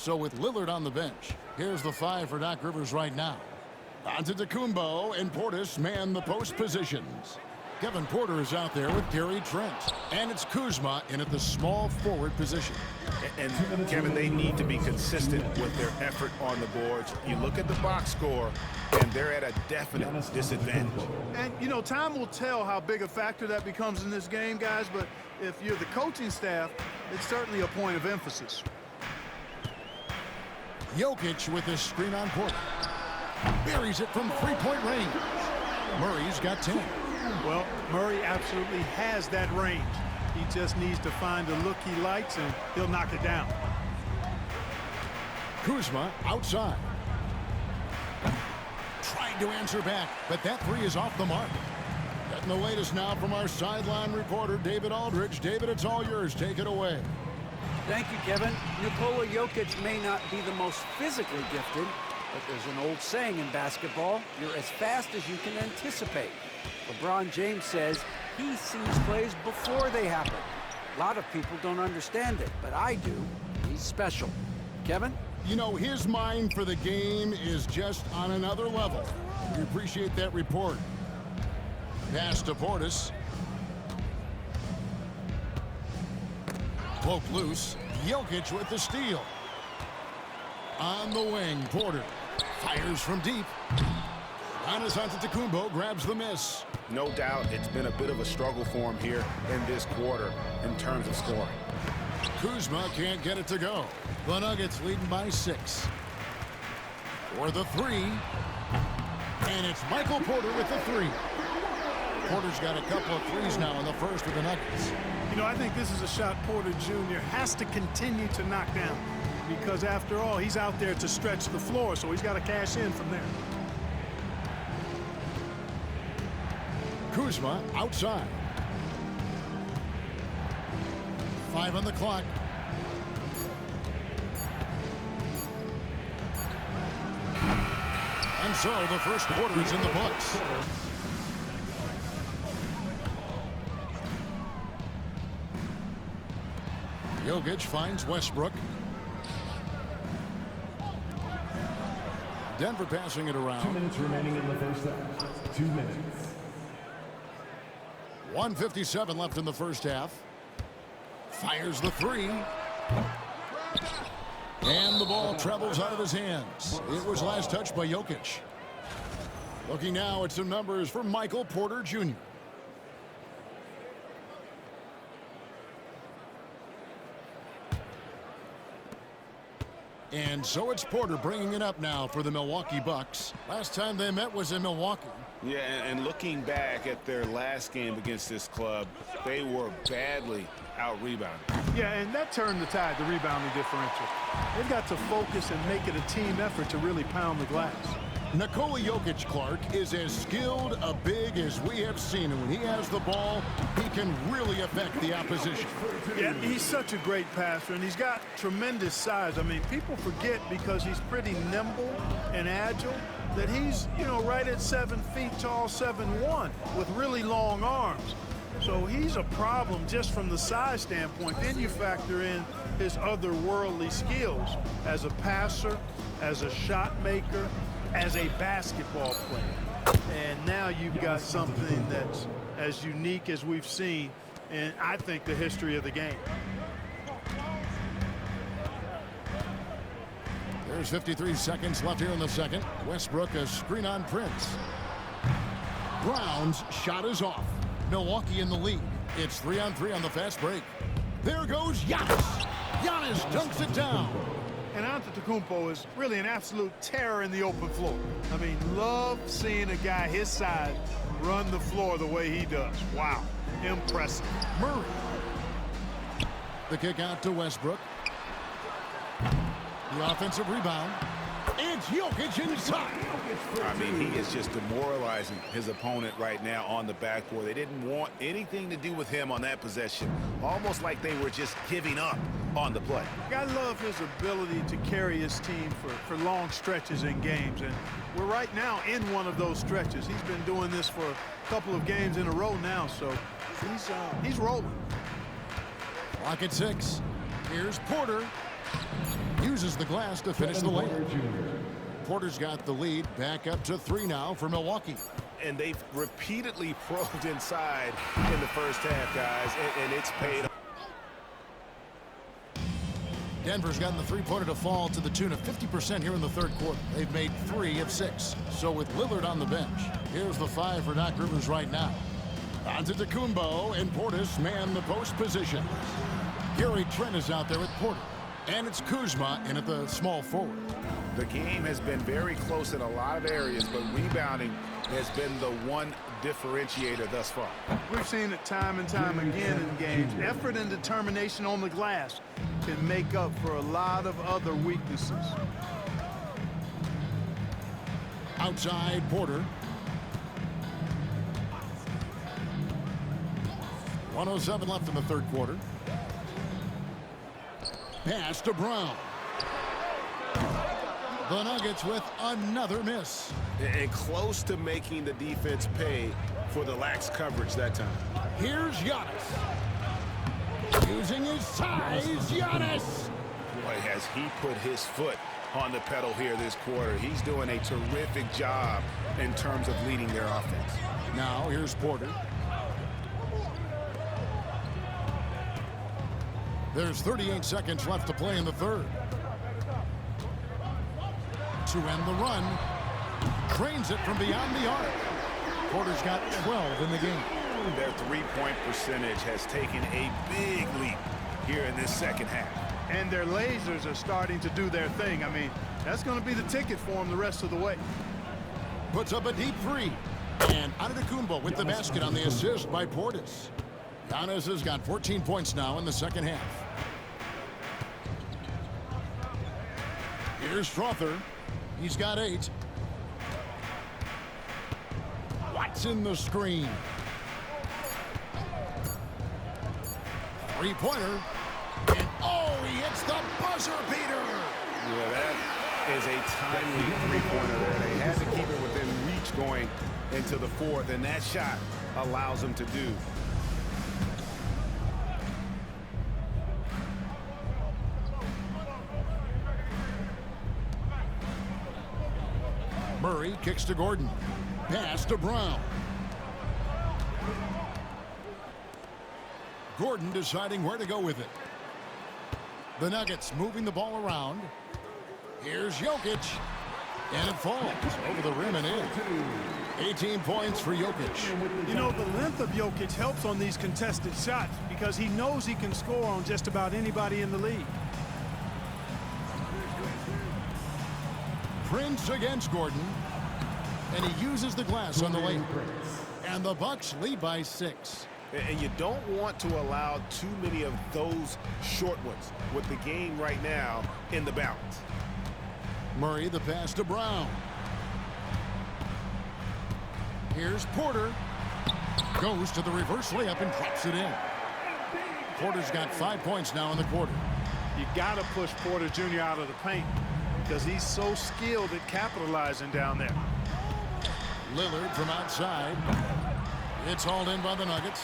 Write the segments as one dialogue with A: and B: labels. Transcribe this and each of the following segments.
A: So with Lillard on the bench, here's the 5 for Doc Rivers right now. Antetokounmpo and Portis man the post positions. Kevin Porter is out there with Gary Trent. And it's Kuzma in at the small forward position.
B: And Kevin, they need to be consistent with their effort on the boards. You look at the box score, and they're at a definite disadvantage.
C: And, you know, time will tell how big a factor that becomes in this game, guys. But if you're the coaching staff, it's certainly a point of emphasis.
A: Jokic with his screen on Porter. Buries it from three-point range. Murray's got 10.
C: Well, Murray absolutely has that range. He just needs to find the look he likes, and he'll knock it down.
A: Kuzma outside. Trying to answer back, but that three is off the mark. Getting the latest now from our sideline reporter, David Aldridge. David, it's all yours. Take it away.
D: Thank you, Kevin. Nikola Jokic may not be the most physically gifted, but there's an old saying in basketball, you're as fast as you can anticipate. LeBron James says he sees plays before they happen. A lot of people don't understand it, but I do. He's special. Kevin?
A: You know, his mind for the game is just on another level. We appreciate that report. Pass to Portis. Poke loose. Jokic with the steal. On the wing, Porter fires from deep. Giannis Antetokounmpo grabs the miss.
B: No doubt it's been a bit of a struggle for him here in this quarter in terms of scoring.
A: Kuzma can't get it to go. The Nuggets leading by 6. For the 3. And it's Michael Porter with the 3. Porter's got a couple of threes now in the first with the Nuggets.
C: You know, I think this is a shot Porter Jr. has to continue to knock down, because after all, he's out there to stretch the floor, so he's got to cash in from there.
A: Kuzma outside. 5 on the clock. And so the first quarter is in the books. Jokic finds Westbrook. Denver passing it around.
E: 2 minutes remaining in the first half. 2 minutes.
A: 1:57 left in the first half. Fires the 3. And the ball travels out of his hands. It was last touched by Jokic. Looking now at some numbers for Michael Porter Jr. And so it's Porter bringing it up now for the Milwaukee Bucks. Last time they met was in Milwaukee.
B: Yeah, and looking back at their last game against this club, they were badly out-rebounded.
C: Yeah, and that turned the tide, the rebounding differential. They've got to focus and make it a team effort to really pound the glass.
A: Nikola Jokic, Clark, is as skilled a big as we have seen. And when he has the ball, he can really affect the opposition.
C: Yeah, he's such a great passer, and he's got tremendous size. I mean, people forget because he's pretty nimble and agile that he's, you know, right at 7 feet tall, 7'1", with really long arms. So he's a problem just from the size standpoint. Then you factor in his otherworldly skills as a passer, as a shot maker, as a basketball player. And now you've got something that's as unique as we've seen in, I think, the history of the game.
A: There's 53 seconds left here in the second. Westbrook a screen on Prince. Brown's shot is off. Milwaukee in the lead. It's 3-on-3 on the fast break. There goes Giannis. Giannis dunks it down.
C: And Antetokounmpo is really an absolute terror in the open floor. I mean, love seeing a guy his size run the floor the way he does. Wow, impressive.
A: Murray. The kick out to Westbrook. The offensive rebound. It's Jokic inside.
B: I mean, he is just demoralizing his opponent right now on the backboard. They didn't want anything to do with him on that possession. Almost like they were just giving up on the play.
C: I love his ability to carry his team for long stretches in games. And we're right now in one of those stretches. He's been doing this for a couple of games in a row now, so he's rolling.
A: Clock at 6. Here's Porter. uses the glass to finish the
E: Kevin Porter
A: layup.
E: Jr.
A: Porter's got the lead back up to 3 now for Milwaukee.
B: And they've repeatedly probed inside in the first half, guys, and it's paid off.
A: Denver's gotten the three-pointer to fall to the tune of 50% here in the third quarter. They've made 3 of 6. So with Lillard on the bench, here's the 5 for Doc Rivers right now. Antetokounmpo and Portis man the post position. Gary Trent is out there with Porter. And it's Kuzma in at the small forward.
B: The game has been very close in a lot of areas, but rebounding has been the one differentiator thus far.
C: We've seen it time and time again in games. Effort and determination on the glass can make up for a lot of other weaknesses.
A: Outside Porter. 1:07 left in the third quarter. Pass to Brown. The Nuggets with another miss.
B: And close to making the defense pay for the lax coverage that time.
A: Here's Giannis. Using his size, Giannis.
B: Boy, has he put his foot on the pedal here this quarter. He's doing a terrific job in terms of leading their offense.
A: Now here's Porter. There's 38 seconds left to play in the third. To end the run. Trains it from beyond the arc. Porter's got 12 in the game.
B: Their three-point percentage has taken a big leap here in this second half.
C: And their lasers are starting to do their thing. I mean, that's going to be the ticket for them the rest of the way.
A: Puts up a deep 3. And Antetokounmpo with the basket on the assist by Portis. Giannis has got 14 points now in the second half. Here's Strother. He's got 8. Watson the screen. Three-pointer. And oh, he hits the buzzer beater.
B: Yeah, that is a timely three-pointer there. They had to keep it within reach going into the fourth, and that shot allows them to do.
A: Murray kicks to Gordon. Pass to Brown. Gordon deciding where to go with it. The Nuggets moving the ball around. Here's Jokic. And it falls over the rim and in. 18 points for Jokic.
C: You know, the length of Jokic helps on these contested shots because he knows he can score on just about anybody in the league.
A: Prince against Gordon. And he uses the glass on the lane. And the Bucks lead by 6.
B: And you don't want to allow too many of those short ones with the game right now in the balance.
A: Murray the pass to Brown. Here's Porter. Goes to the reverse layup and drops it in. Porter's got 5 points now in the quarter.
C: You got to push Porter Jr. out of the paint because he's so skilled at capitalizing down there.
A: Lillard from outside. It's hauled in by the Nuggets.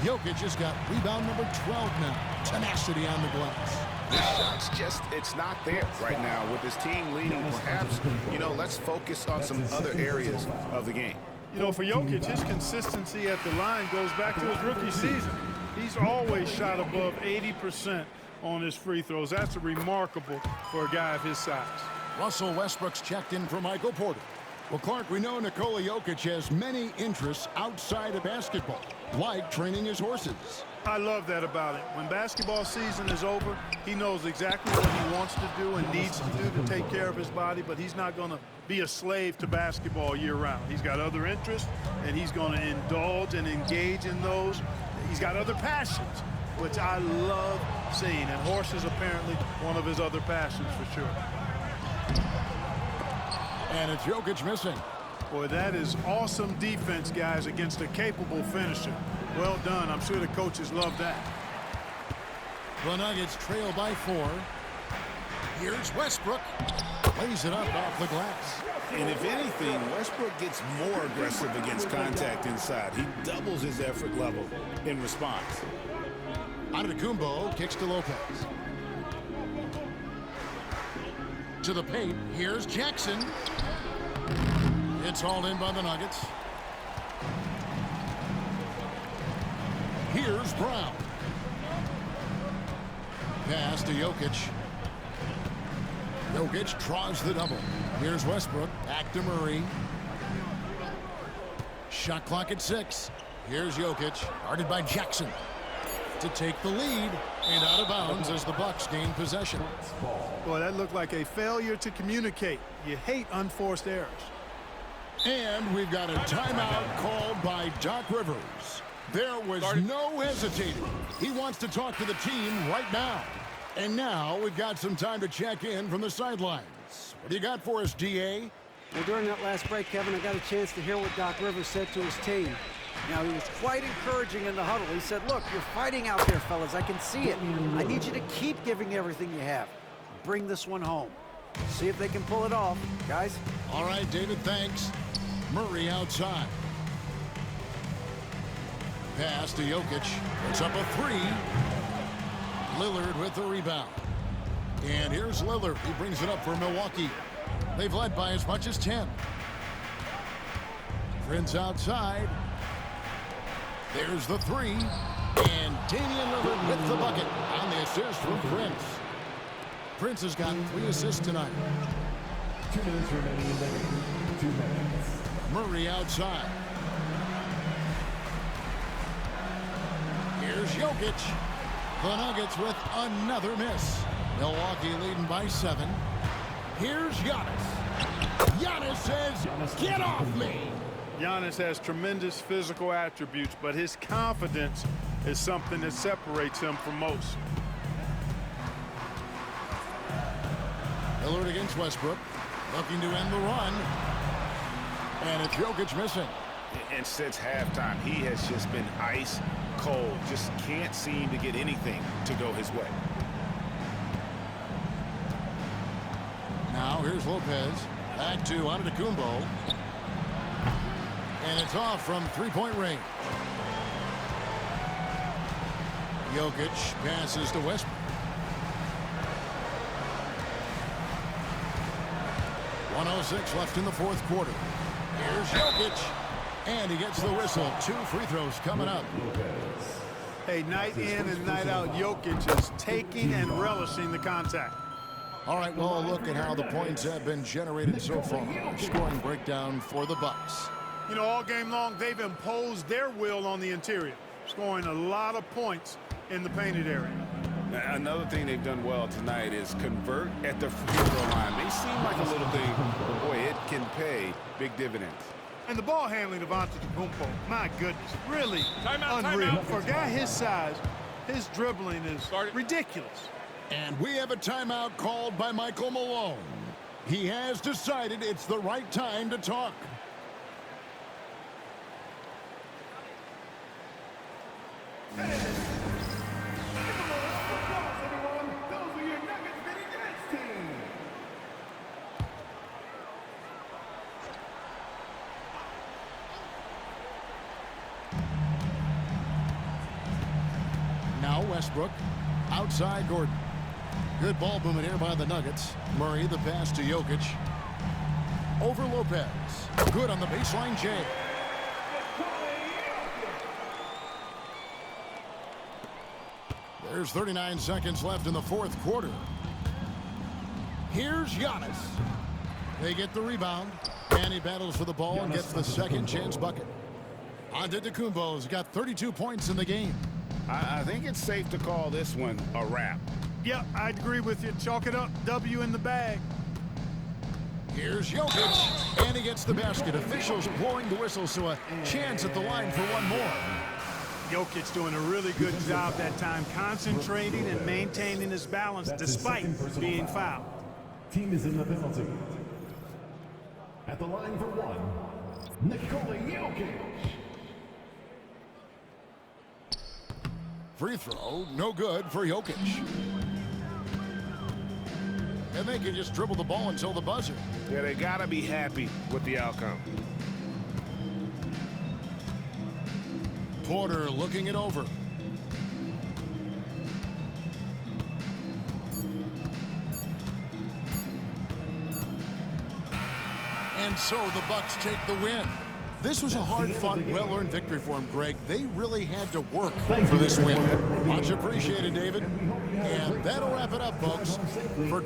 A: Jokic has got rebound number 12 now. Tenacity on the glass.
B: This shot's just, it's not there right now with his team leading. Perhaps, you know, let's focus on some other areas of the game.
C: You know, for Jokic, his consistency at the line goes back to his rookie season. He's always shot above 80% on his free throws. That's remarkable for a guy of his size.
A: Russell Westbrook's checked in for Michael Porter. Well, Clark, we know Nikola Jokic has many interests outside of basketball, like training his horses.
C: I love that about him. When basketball season is over, he knows exactly what he wants to do and needs to do to take care of his body, but he's not going to be a slave to basketball year-round. He's got other interests, and he's going to indulge and engage in those. He's got other passions, which I love seeing, and horses apparently one of his other passions for sure.
A: And it's Jokic missing.
C: Boy, that is awesome defense, guys, against a capable finisher. Well done. I'm sure the coaches love that.
A: The Nuggets trail by 4. Here's Westbrook. Lays it up off the glass.
B: And if anything, Westbrook gets more aggressive against contact inside. He doubles his effort level in response.
A: Antetokounmpo kicks to Lopez. to the paint. Here's Jackson. It's hauled in by the Nuggets. Here's Brown. Pass to Jokic. Jokic draws the double. Here's Westbrook. Back to Murray. Shot clock at 6. Here's Jokic. Guarded by Jackson. To take the lead. And out of bounds as the Bucks gain possession.
C: Boy, that looked like a failure to communicate. You hate unforced errors.
A: And we've got a timeout called by Doc Rivers. There was no hesitating. He wants to talk to the team right now. And now we've got some time to check in from the sidelines. What do you got for us, D.A.?
D: Well, during that last break, Kevin, I got a chance to hear what Doc Rivers said to his team. Now, he was quite encouraging in the huddle. He said, look, you're fighting out there, fellas. I can see it. I need you to keep giving everything you have. Bring this one home. See if they can pull it off, guys.
A: All right, David, thanks. Murray outside. Pass to Jokic. It's up a 3. Lillard with the rebound. And here's Lillard. He brings it up for Milwaukee. They've led by as much as 10. Prince outside. There's the 3. And Damian Lillard with the bucket on the assist from Prince. Prince has got 3 assists tonight.
E: 2 minutes remaining in the game. 2 minutes.
A: Murray outside. Here's Jokic. The Nuggets with another miss. Milwaukee leading by 7. Here's Giannis. Giannis says, get off me.
C: Giannis has tremendous physical attributes, but his confidence is something that separates him from most.
A: Lillard against Westbrook. Looking to end the run. And it's Jokic missing.
B: And since halftime, he has just been ice cold. Just can't seem to get anything to go his way.
A: Now here's Lopez. Back to Antetokounmpo. And it's off from three-point range. Jokic passes to Westbrook. 1:06 left in the fourth quarter. Here's Jokic. And he gets the whistle. 2 free throws coming up.
C: Hey, night in and night out, Jokic is taking and relishing the contact.
A: All right, well, a look at how the points have been generated so far. Scoring breakdown for the Bucks.
C: You know, all game long, they've imposed their will on the interior, scoring a lot of points in the painted area.
B: Now, another thing they've done well tonight is convert at the free throw line. They seem like a little thing, but boy, it can pay big dividends.
C: And the ball handling of Antetokounmpo, my goodness, really
F: Timeout,
C: unreal.
F: timeout.
C: For a guy his size, his dribbling is ridiculous.
A: And we have a timeout called by Michael Malone. He has decided it's the right time to talk. Now Westbrook, outside Gordon. Good ball movement here by the Nuggets. Murray, the pass to Jokic. Over Lopez. Good on the baseline, Jay. There's 39 seconds left in the fourth quarter. Here's Giannis. They get the rebound, and he battles for the ball and gets the second chance bucket. Antetokounmpo's got 32 points in the game.
B: I think it's safe to call this one a wrap.
C: Yep, I'd agree with you. Chalk it up. W in the bag.
A: Here's Jokic, and he gets the basket. Officials blowing the whistle, so a chance at the line for one more.
C: Jokic doing a really good job that time, concentrating and maintaining his balance
E: That's his
C: despite
E: second personal
C: being
E: foul.
C: fouled.
E: Team is in the penalty. At the line for one, Nikola Jokic.
A: Free throw, no good for Jokic. And they can just dribble the ball until the buzzer.
B: Yeah, they got to be happy with the outcome.
A: Porter looking it over. And so the Bucks take the win. This was a hard-fought, well-earned victory for him, Greg. They really had to work for this win. Much appreciated, David. And that'll wrap it up, folks. For